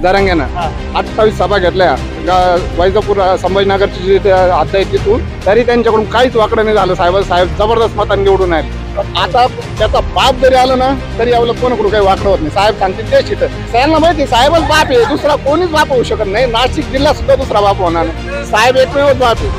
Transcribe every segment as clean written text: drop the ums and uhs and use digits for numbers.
जरांग्यानं 28 सभा घेतल्या वैजापूर संभाजीनगरची जी हद्द आहे तिथून, तरी त्यांच्याकडून काहीच वाकडं नाही झालं. साहेब जबरदस्त मतांनी निवडून आले. आता त्याचा बाप जरी आलं ना तरी आपलं कोणाकडून काही वाकडं होत नाही. साहेब सांगतील ते शिट. साहेबांना माहिती साहेबच बाप आहे, दुसरा कोणीच बाप होऊ शकत नाही. नाशिक जिल्हा सुद्धा दुसरा बाप होणार नाही. साहेब एकमेवच बाप आहे.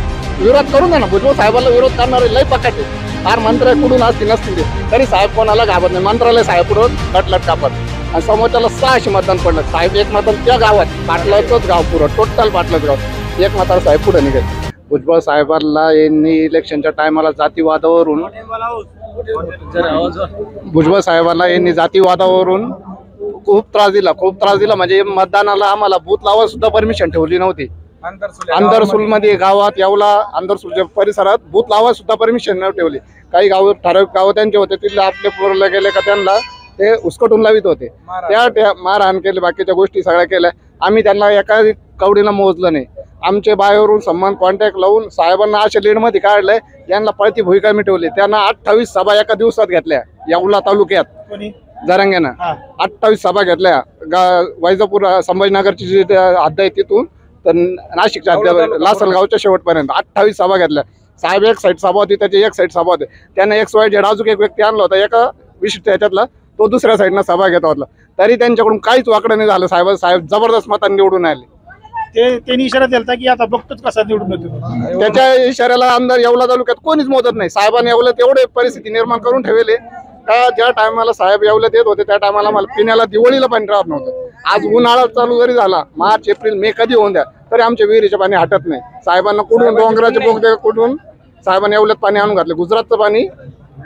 विरोध करून द्या ना, भुजबळ साहेबांना विरोध करणारे लय पकाटे फार मंत्र कुठून असतील नसतील तरी साहेब कोणाला घाबरत नाही. मंत्रालय साहेब पुढून कटलट कापत आणि समोरच्याला 600 मतदान पडलं. साहेब एक मतदान त्या गावात पाटलाचंच गाव पुरं टोटल पाटलाच गाव एक मताला साहेब पुढे निघेल. भुजबळ साहेबांना यांनी इलेक्शनच्या टायमाला जातीवादावरून खूप त्रास दिला म्हणजे मतदानाला आम्हाला बूथ लावा सुद्धा परमिशन ठेवली नव्हती. अंदरसूल मध्ये गावात येवला अंदरसूलच्या परिसरात बूथ लावा सुद्धा परमिशन न ठेवली. काही गाव ठराविक गाव त्यांचे होते तिथले आपले पुरले गेले का त्यांना ते उसकटून लावित होते. त्या मारहाण केले, बाकीच्या गोष्टी सगळ्या केल्या. आम्ही त्यांना एका कवडीला मोजलं नाही. आमचे बाहेरून सन्मान कॉन्टॅक्ट लावून साहेबांना अशा लीड मध्ये काढलंय. यांना पळती भूमिका मिटवली. त्यांना 28 सभा एका दिवसात घेतल्या येवला तालुक्यात जरांग्यानं 28 सभा घेतल्या वैजापूर संभाजीनगरची जी हद्द आहे तिथून तर नाशिकच्या लासलगावच्या शेवटपर्यंत 28 सभा घेतल्या. साहेब एक साईड सभा होती, त्याची एक साईड सभा होती. त्याने XYZ अजून एक व्यक्ती आणला होता एका विशिष्ट ह्याच्यातला, तो दुसऱ्या साईडनं सभा घेत होता. तरी त्यांच्याकडून काहीच वाकडं नाही झालं. साहेब जबरदस्त मतांनी निवडून आले. त्यांनी इशारा दिला की आता बघतोच कसा निवडून येतो. त्याच्या इशाऱ्याला आमदार येवला तालुक्यात कोणीच मोदत नाही. साहेबांनी येवल्यात एवढे परिस्थिती निर्माण करून ठेवले का ज्या टायमाला साहेब येवल्यात येत होते त्या टायमाला मला पिण्याला दिवाळीला पाणी राहत नव्हतं. आज उन्हाळा चालू जरी झाला मार्च एप्रिल मे कधी होऊन द्या तरी आमच्या विहिरीचे पाणी हटत नाही. साहेबांना कुठून डोंगराचे बोगदे कुठून साहेबांनी येवल्यात पाणी आणून घातले. गुजरातचं पाणी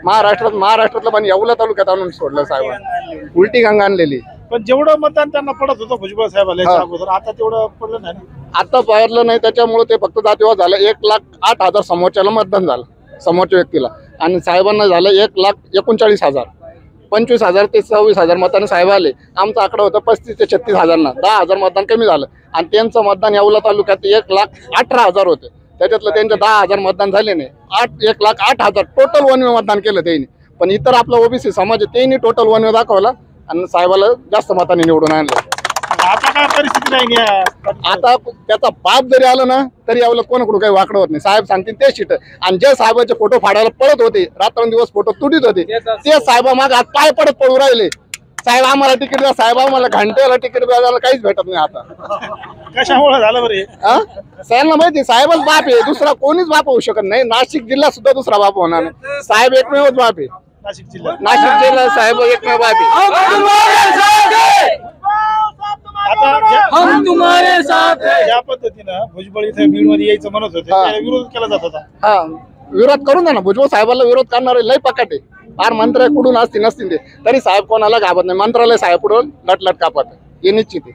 महाराष्ट्रातलं पाणी येवला तालुक्यात आणून सोडलं साहेबांनी. उलटी गंगा आणलेली. पण जेवढं मतदान त्यांना पडत होतं भुजबळ साहेबाला अगोदर आता तेवढं पडलं नाही. आता पाहिलं नाही त्याच्यामुळे ते फक्त जातीवाद झालं. 1,08,000 समोरच्याला मतदान झालं समोरच्या व्यक्तीला आणि साहेबांना झालं 1,39,000. 25,000 ते 26,000 मतांनी साहेब आले. आमचा आकडा होता 35,000 ते 36,000 ना 10,000 मतदान कमी झालं आणि त्यांचं मतदान येवला तालुक्यात 1,18,000 होते. त्याच्यातलं त्यांचे 10,000 मतदान झाले नाही. 1,08,000 टोटल वन वे मतदान केलं त्यांनी. पण इतर आपला ओबीसी समाज त्यांनी टोटल वन वे दाखवला आणि साहेबाला जास्त मतांनी निवडून आणलं. आता काय परिस्थिती नाही. आता त्याचा बाप जरी आलं ना तरी यावलं कोणाकडून काही वाकडं होत नाही. साहेब सांगतील ते शिट. आणि जे साहेबाचे फोटो फाडायला पळत होते रात्रंदिवस फोटो तुटीत होते ते साहेबा माग आज पाय पडत पळू राहिले. साहेब आम्हाला तिकीट द्या, साहेब आम्हाला घंट्याला तिकीट द्यायला काहीच भेटत नाही. आता कशामुळे झालं बरे साहेबांना माहिती साहेबच बाप आहे, दुसरा कोणीच बाप होऊ शकत नाही. नाशिक जिल्हा सुद्धा दुसरा बाप होणार नाही. साहेब एकमेवच बाप आहे. नाशिक जिल्हा साहेब एकमेव बाप आहे. हम तुम्हारे साथ है. या पद्धतीनं भुजबळ इथे बीड मध्ये यायचं म्हणत होते, त्याला विरोध केला जात होता. विरोध करून द्या ना. भुजबळ साहेबांना विरोध करणारे लय पकाटे फार मंत्र कुठून असतील नसतील ते तरी साहेब कोणाला घाबरत नाही. मंत्रालय साहेब पुढून लटलट कापत हे निश्चित आहे.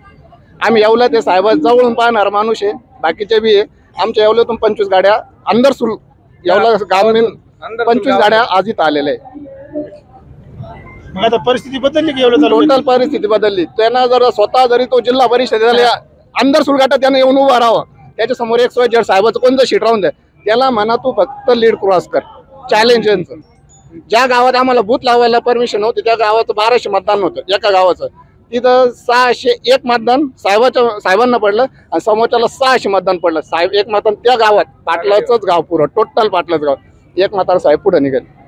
आम्ही येवला ते साहेब जवळून पाहणार माणूस आहे. बाकीचे बी आहे. आमच्या येवल्यातून 25 गाड्या अंदरसूल येवला ग्रामीण 25 गाड्या आज इथं आलेल्या आहे. मग आता परिस्थिती बदलली की टोटल परिस्थिती बदलली. त्यांना जर स्वतः जरी तो जिल्हा परिषदेला अंदरसूल गाठा त्यानं येऊन उभा राहावं. त्याच्या समोर XYZ साहेबाचं कोणतं शीट राहून द्या त्याला म्हणा तू फक्त लीड क्रॉस कर. चॅलेंज यांचं. ज्या गावात आम्हाला बूथ लावायला परमिशन होती त्या गावाचं 1200 मतदान होतं एका गावाचं. तिथं 601 मतदान साहेबांना पडलं आणि समोरच्याला 600 मतदान पडलं. साहेब एक मतदान त्या गावात पाटलाचंच गाव पुरं टोटल पाटलाच गाव एक मताला साहेब पुढे निघेल.